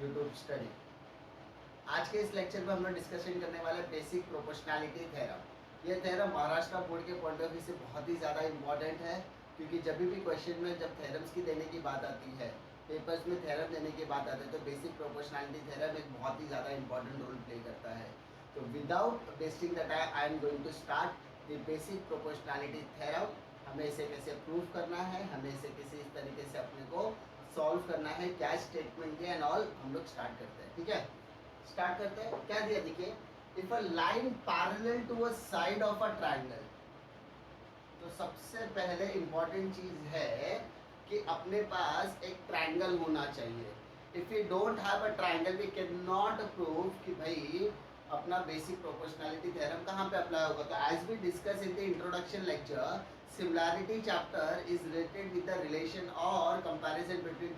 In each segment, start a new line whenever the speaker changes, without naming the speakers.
YouTube study. आज के इस लेक्चर में हम लोग डिस्कशन करने वाले बेसिक प्रोपोर्शनैलिटी थ्योरम। ये थ्योरम महाराष्ट्र बोर्ड के पॉइंट ऑफ व्यू से बहुत ही ज़्यादा इंपॉर्टेंट है, क्योंकि जब भी क्वेश्चन में जब थ्योरम्स की देने की बात आती है, पेपर्स में थ्योरम देने की बात आती है, तो बेसिक प्रोपोर्शनैलिटी थ्योरम एक बहुत ही ज़्यादा इंपॉर्टेंट रोल प्ले करता है। तो without wasting the time I am going to start the basic proportionality theorem. हमें इसे कैसे प्रूव करना है, हमें इसे किसी इस तरीके से अपने को सॉल्व करना है, क्या स्टेटमेंट है एंड ऑल, हम लोग स्टार्ट करते हैं। ठीक है, स्टार्ट करते हैं। क्या दिया देखिए, if a line parallel to a side of a triangle. तो सबसे पहले इंपॉर्टेंट चीज है कि अपने पास एक ट्रायंगल होना चाहिए। If you don't have a triangle we can not prove कि भाई अपना बेसिक प्रोपोर्शनैलिटी थ्योरम कहाँ पे अप्लाई होगा। तो as we discuss in the introduction lecture, similarity chapter is related with the relation और कंपैरिजन बिटवीन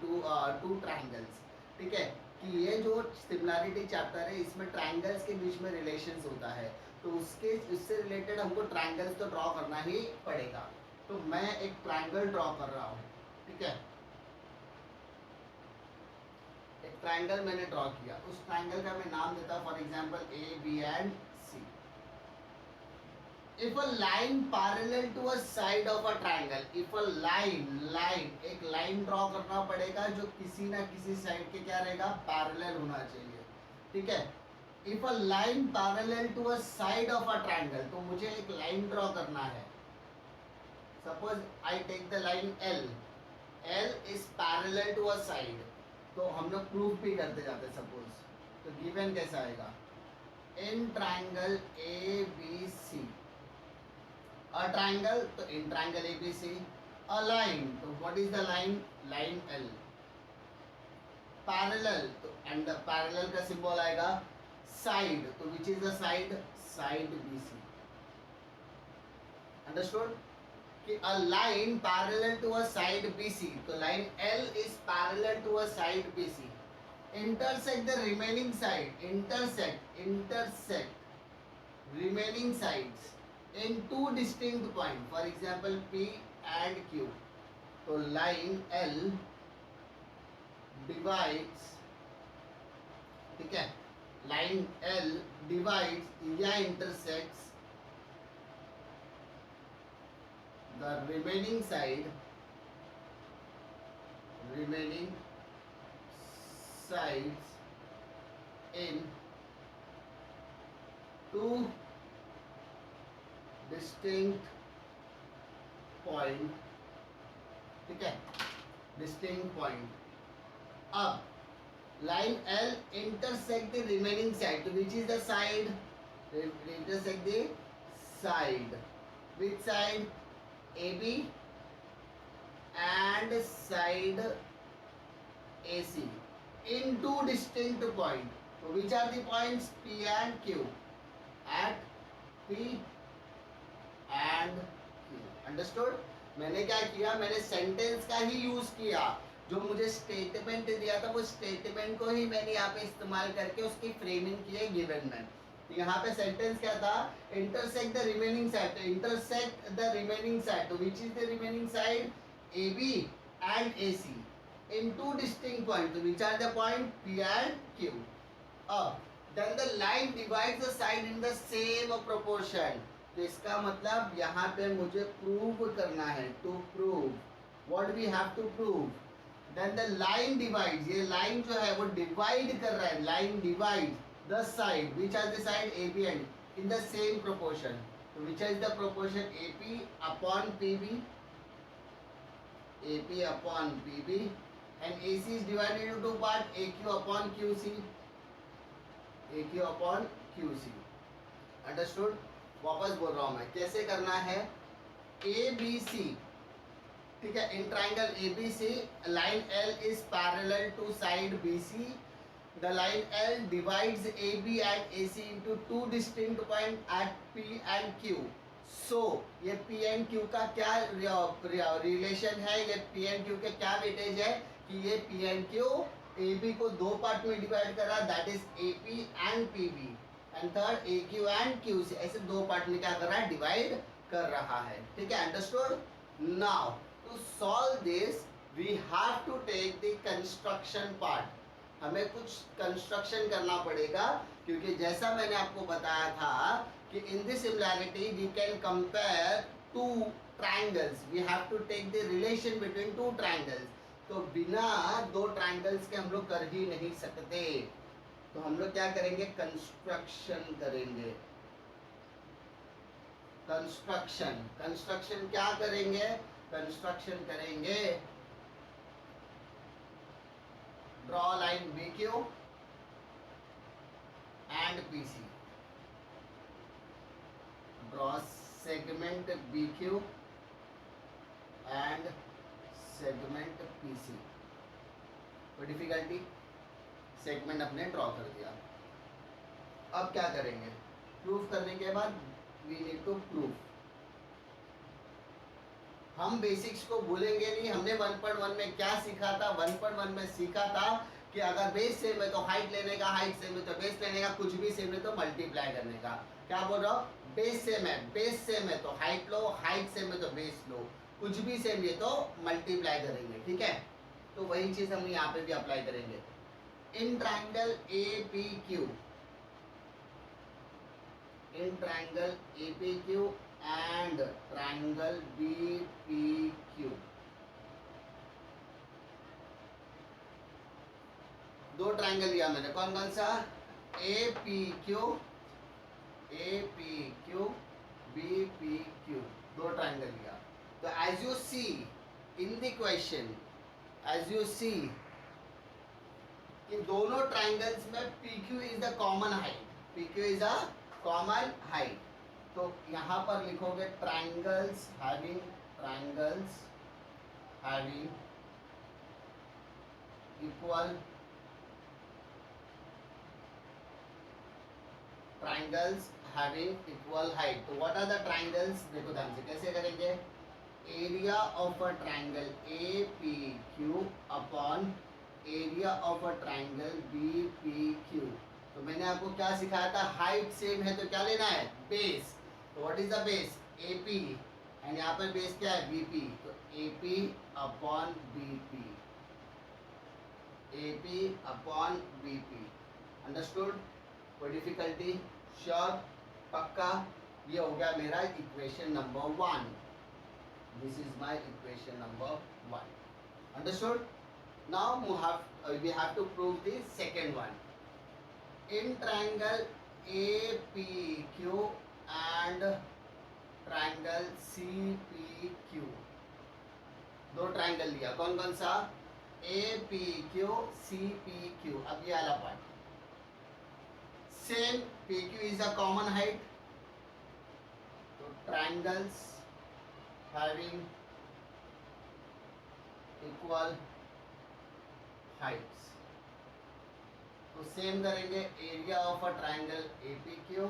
टू ट्रायंगल्स। ठीक है, कि ये जो सिमिलैरिटी चैप्टर है इसमें ट्रायंगल्स के बीच में रिलेशंस होता है, तो उससे रिलेटेड हमको ट्रायंगल्स तो ड्रॉ करना ही पड़ेगा। तो मैं एक ट्रायंगल ड्रॉ कर रहा हूँ। ठीक है, एक ट्रायंगल मैंने ड्रॉ किया, उस ट्रायंगल का मैं नाम देता हूँ for example A B and C. If a line parallel to a side of a triangle, if a line एक लाइन ड्रॉ करना पड़ेगा जो किसी ना किसी साइड के क्या रहेगा, पैरेलल होना चाहिए। ठीक है, if a line parallel to a side of a triangle, तो मुझे एक लाइन ड्रॉ करना है। Suppose I take the line L is parallel to a side, तो हम लोग प्रूफ भी करते जाते। सपोज तो गिवन कैसा आएगा, in triangle A B C, a triangle तो in triangle A B C, a line तो what is the line, line L, parallel to and parallel का सिंबल आएगा साइड, तो which is the side, side B C. Understood कि a line parallel to a side B C, तो line L is parallel to a side B C, intersect the remaining side, intersect remaining sides in two distinct points, for example P and Q. तो line L divides, ठीक है, line L divides या intersects the remaining sides in two distinct point। ठीक है, distinct point। अब line L intersect the remaining side, तो which is the side, intersect the side, which side, AB and side AC in two distinct point, so which are the points P and Q, at P and Q। Understood. मैंने क्या किया, मैंने sentence का ही use किया, जो मुझे statement दिया था वो स्टेटमेंट को ही मैंने यहाँ पे इस्तेमाल करके उसकी फ्रेमिंग की है गिवन में। तो यहाँ पे सेंटेंस क्या था, इंटरसेक्ट द रिमेनिंग साइड, तो इंटरसेक्ट द रिमेनिंग साइड, तो which is the remaining side, A B and A C in two distinct points, which are the point P and Q. Then the line divides the side in the same proportion। तो इसका मतलब यहाँ पे मुझे prove करना है, to prove what we have to prove। Then the line divides, ये line जो है वो डिवाइड कर रहा है, line divides the side, which are the side A B and in the same proportion। तो which is the proportion, AP upon PB, AP upon PB, and AC is divided into two parts, AQ upon QC, AQ upon QC। Understood. वापस बोल रहा हूं मैं, कैसे करना है, ABC, ठीक है, in triangle ABC line L is parallel to side BC, the line L divides AB and AC into two distinct points at P and Q। सो ये P and Q का क्या रिलेशन है, ये P and Q के क्या weightage है, कि ये P and Q AB को दो पार्ट में डिवाइड कर रहा है, that is AP and PB, and third AQ and QC, ऐसे दो पार्ट में क्या कर रहा है, डिवाइड कर रहा है। ठीक है, understood. Now to solve this we have to take the construction part. हमें कुछ कंस्ट्रक्शन करना पड़ेगा, क्योंकि जैसा मैंने आपको बताया था कि in this similarity we can compare two triangles, we have to take the relation between two triangles. तो बिना दो ट्रायंगल्स के हम लोग कर ही नहीं सकते, तो हम लोग क्या करेंगे, कंस्ट्रक्शन करेंगे। कंस्ट्रक्शन क्या करेंगे, कंस्ट्रक्शन करेंगे, draw line BQ and PC, draw segment BQ and segment PC। कोई डिफिकल्टी, सेगमेंट अपने ड्रॉ कर दिया। अब क्या करेंगे, प्रूफ करने के बाद वी नीड टू प्रूफ। हम बेसिक्स को भूलेंगे नहीं। हमने 1.1 में क्या सीखा था, 1.1 में सीखा था कि अगर बेस सेम है तो हाइट लेने का, हाइट सेम है तो बेस लेने का, कुछ भी सेम है तो मल्टीप्लाई करने का। क्या बोल रहा हूँ, बेस सेम है, बेस सेम है तो हाइट लो, हाइट सेम है तो बेस लो, कुछ भी सेम है तो मल्टीप्लाई करेंगे, ठीक है। तो वही चीज हम यहाँ पे भी अप्लाई करेंगे। In triangle APQ, in triangle APQ and triangle BPQ, दो ट्राइंगल लिया मैंने, कौन कौन सा, APQ, BPQ, दो ट्राइंगल लिया। तो as you see in the question, as you see in दोनों ट्राइंगल्स में PQ is the common height, PQ is a common height. तो यहां पर लिखोगे triangles having equal, triangles having equal height. तो व्हाट आर द ट्राइंगल्स, देखो ध्यान से कैसे करेंगे, area of a triangle APQ upon area of a triangle BPQ। तो मैंने आपको क्या सिखाया था, हाइट सेम है तो क्या लेना है, बेस। तो what is the base, AP, and यहाँ पर बेस क्या है, BP। तो AP upon BP, AP upon BP, understood. कोई डिफिकल्टी, श्योर, पक्का। ये हो गया मेरा equation number 1, this is my equation number 1, understood. Now we have to prove the second one. In triangle APQ and triangle CPQ, दो triangle लिया, कौन कौन सा, APQ CPQ। अब ये वाला part same, PQ is a common height, तो triangles having equal heights. तो सेम करेंगे, area of a triangle APQ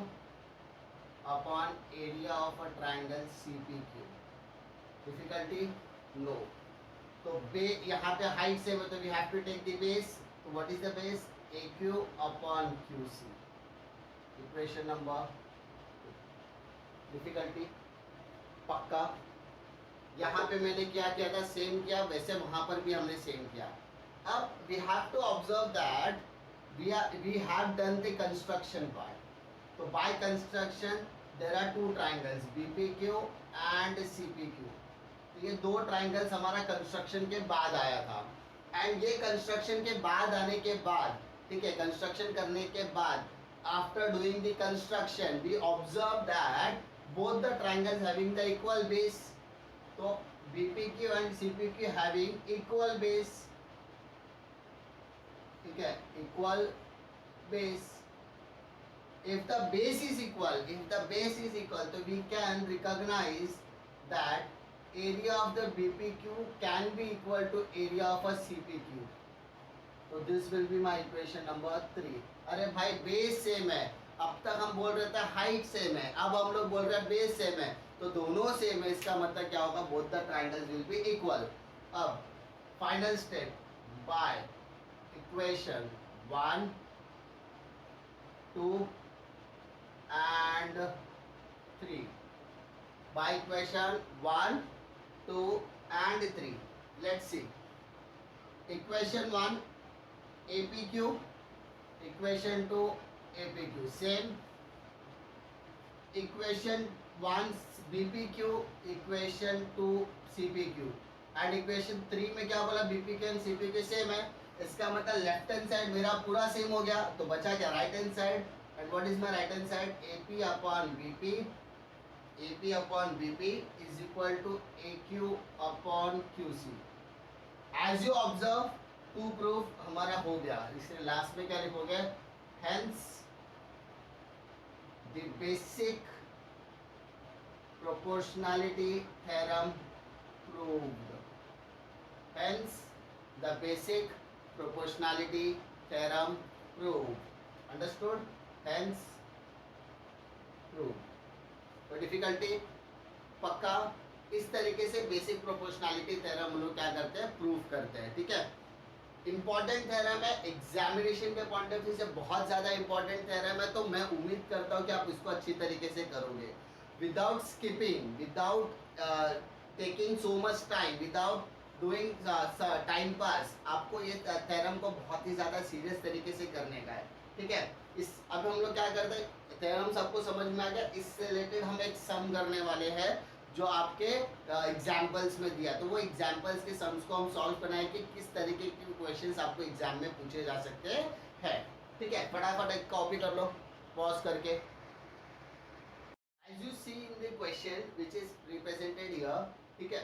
upon area of a triangle CPQ। Difficulty, no. तो यहाँ पे हाइट सेम है तो we have to take the base. तो what is the base, AQ upon QC, equation number. Difficulty, पक्का। यहाँ पे मैंने क्या किया था, सेम किया, वैसे वहां पर भी हमने सेम किया। अब we have to observe that we have done the construction part. So by construction there are two triangles BPQ and CPQ. तो ये दो ट्राइंगल्स हमारा कंस्ट्रक्शन के बाद आया था, एंड ये कंस्ट्रक्शन के बाद आने के बाद, ठीक है, कंस्ट्रक्शन करने के बाद, after doing the construction we observe that both the triangles having the equal base. तो BPQ and CPQ having equal base, ठीक है, equal base. if the base is equal, तो we can recognize that area of the BPQ can be equal to area of a CPQ. तो this will be my equation number 3। अरे भाई base same है, अब तक हम बोल रहे थे हाइट सेम है, अब हम लोग बोल रहे हैं बेस सेम है, तो दोनों सेम है, इसका मतलब क्या होगा, both the triangles will be equal. अब final step, by equation 1, 2 and 3, by equation 1, 2 and 3, let's see equation 1, APQ equation to APQ same, equation 1 BPQ equation to CPQ and equation 3 में क्या बोला BPQ एंड CPQ सेम है, इसका मतलब left hand side मेरा पूरा same हो गया, तो बचा क्या right hand side, and what is my right hand side, AP upon BP is equal to AQ upon QC। As you observe to proof हमारा हो गया, इसलिए लास्ट में क्या लिखोगे, hence the basic proportionality theorem proved, hence the basic proportionality theorem proved, understood, hence proved। तो difficulty पक्का इस तरीके से बेसिक प्रोपोर्शनैलिटी थ्योरम हम लोग क्या करते हैं, प्रूव करते हैं, ठीक है। इंपॉर्टेंट थ्योरम है, एग्जामिनेशन के पॉइंट ऑफ व्यू से बहुत ज्यादा इंपॉर्टेंट थ्योरम है, तो मैं उम्मीद करता हूँ कि आप इसको अच्छी तरीके से करोगे without skipping, without taking so much time, without doing time pass. आपको ये थ्योरम को बहुत ही ज़्यादा सीरियस तरीके से करने का है, ठीक है। इस अब हम लोग क्या करते हैं, थ्योरम सबको समझ में आ गया, इससे रिलेटेड हम एक सम करने वाले हैं जो आपके एग्जाम्पल्स में दिया, तो वो एग्जाम्पल्स के सम्स को हम सॉल्व बनाए कि किस तरीके के क्वेश्चंस आपको एग्जाम में पूछे जा सकते हैं, ठीक है। फटाफट एक कॉपी कर लो पॉज करके। As you see in the question which is represented here, ठीक है,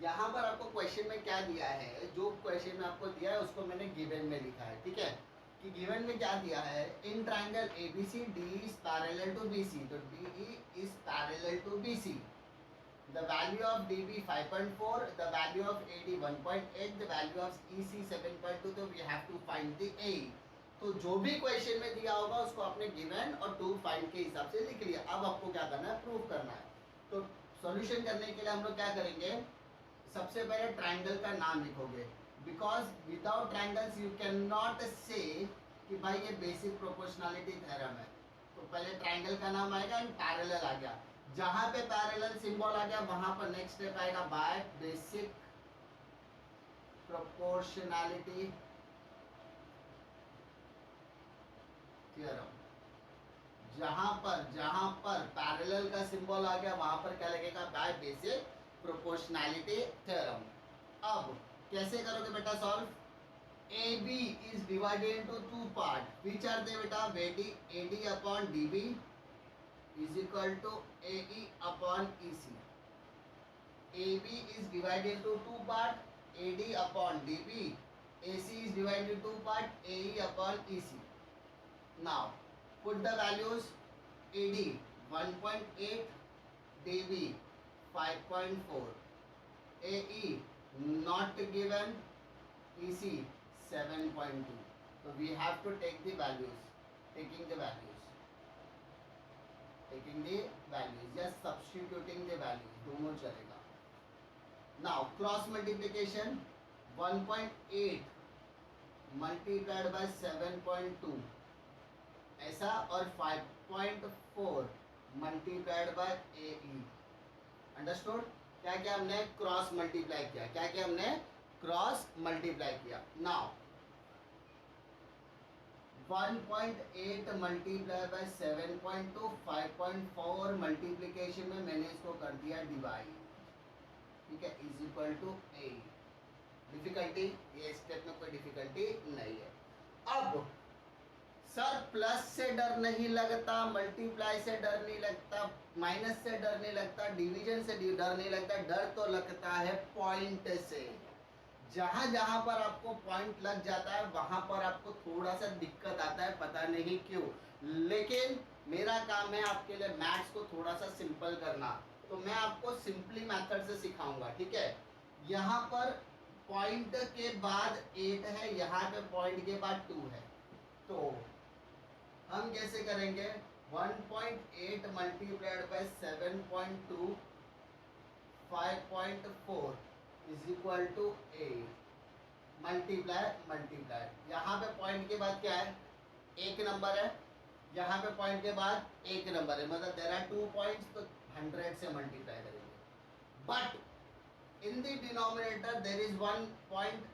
यहाँ पर आपको क्वेश्चन में क्या दिया है, जो क्वेश्चन में आपको दिया है उसको मैंने गिवन में लिखा है, ठीक है, कि गिवन में क्या दिया है, in triangle ABC D is parallel to BC, तो DE is parallel to BC, the value of DB 5.4, the value of AD 1.8, the value of EC 7.2, तो we have to find the A। तो जो भी question में दिया होगा उसको आपने गिवन और टू फाइंड के हिसाब से लिख लिया। अब आपको क्या करना है, प्रूव करना है। तो सॉल्यूशन करने के लिए हम लोग क्या करेंगे, सबसे पहले ट्राइंगल का नाम लिखोगे, because without triangles you can not से कि भाई ये बेसिक प्रोपोर्शनैलिटी थ्योरम है। तो पहले ट्राइंगल का नाम आएगा एंड पैरेलल आ गया, जहां पे पैरेलल सिंबल आ गया वहां पर नेक्स्ट स्टेप आएगा बाय बेसिक प्रोपोर्शनैलिटी थ्योरम। जहां पर पैरेलल का सिंबल आ गया वहां पर क्या लगेगा, बाय बेसिक प्रोपोर्शनैलिटी थ्योरम। अब कैसे करोगे बेटा solve, AB is divided into two part, which are they बेटा, AD upon DB is equal to AE upon EC। AB is divided into two part, AD upon DB, AC is divided into two part, AE upon EC। Now put the values, AD 1.8, DB 5.4, AE not given, EC 7.2। so we have to take the values, taking the values just substituting the values, दोनों चलेगा। now cross multiplication, 1.8 multiplied by 7.2 ऐसा, और 5.4 multiplied by AE, understood. क्या क्या हमने cross multiply किया, क्या क्या हमने क्रॉस मल्टीप्लाई किया। नाउ 1.8 मल्टीप्लाई बाय 7.2, 5.4 मल्टीप्लीकेशन में मैंने इसको कर दिया डिवाइड, ठीक है, is equal to A। Difficulty, ये स्टेप में कोई डिफिकल्टी नहीं है। अब सर प्लस से डर नहीं लगता, मल्टीप्लाई से डर नहीं लगता, माइनस से डर नहीं लगता, डिवीजन से डर नहीं लगता, डर तो लगता है पॉइंट से। जहां जहां पर आपको पॉइंट लग जाता है वहां पर आपको थोड़ा सा दिक्कत आता है, पता नहीं क्यों, लेकिन मेरा काम है आपके लिए मैथ्स को थोड़ा सा सिंपल करना, तो मैं आपको सिंपली मेथड से सिखाऊंगा, ठीक है। यहाँ पर पॉइंट के बाद 8 है, यहाँ पे पॉइंट के बाद 2 है, तो हम कैसे करेंगे, 1.8 multiplied by 7.2 5.4 is equal to A। Multiply, यहाँ पे पॉइंट के बाद क्या है, एक नंबर है, यहाँ पे पॉइंट के बाद एक नंबर है, मतलब देयर आर 2 पॉइंट्स, तो 100 से मल्टीप्लाई करेंगे। But in the denominator there is 1 point,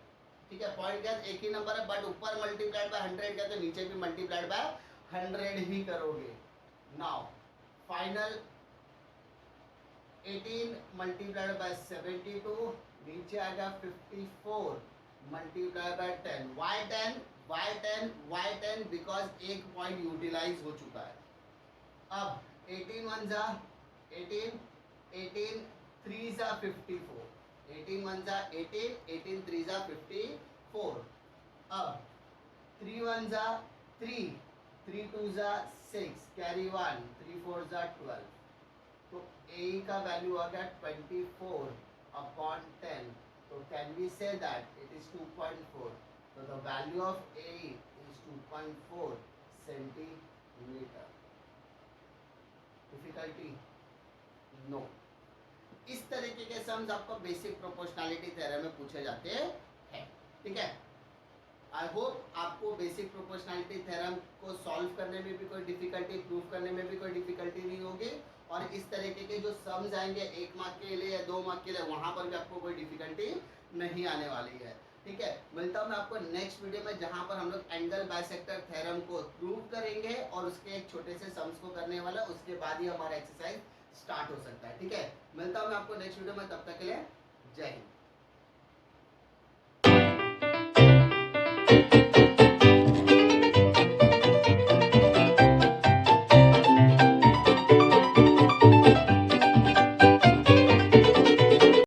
ठीक है, पॉइंट क्या है, एक ही नंबर है, बट ऊपर मल्टीप्लाइड बाय 100 क्या तो नीचे भी मल्टीप्लाइड बाय 100 ही करोगे। नाउ फाइनल 18 मल्टीप्लाइड बाय 72, नीचे आ गया 54 multiply by 10। Why 10 why 10 why 10, because एक पॉइंट यूटिलाइज हो चुका है। अब 18 वन जा 18, 18 3 जा 54, 18 वन जा 18, 18 3 जा 54। अब 3 वन जा 3, 3 2 जा 6, कैरी 1, 3 4 जा 12। तो a का वैल्यू आ गया 24 अपॉन 10। तो can we say that it is 2.4। तो the value of a is 2.4 centimetre. Difficulty no. इस तरीके के सम्स आपको बेसिक प्रोपोर्शनैलिटी थ्योरम में पूछे जाते हैं। ठीक है, आई होप आपको बेसिक प्रोपोर्शनैलिटी थ्योरम को सॉल्व करने में भी कोई डिफिकल्टी, प्रूफ करने में भी कोई डिफिकल्टी नहीं होगी, और इस तरीके के जो सम्स आएंगे 1 मार्क के लिए या 2 मार्क के लिए, वहां पर भी आपको कोई डिफिकल्टी नहीं आने वाली है। ठीक है, मिलता हूं मैं आपको नेक्स्ट वीडियो में, जहां पर हम लोग एंगल बाइसेक्टर थ्योरम को प्रूव करेंगे और उसके एक छोटे से सम्स को करने वाला, उसके बाद ही हमारा एक्सरसाइज स्टार्ट हो सकता है। ठीक है, मिलता हूं मैं आपको नेक्स्ट वीडियो में, तब तक के लिए जय हिंद।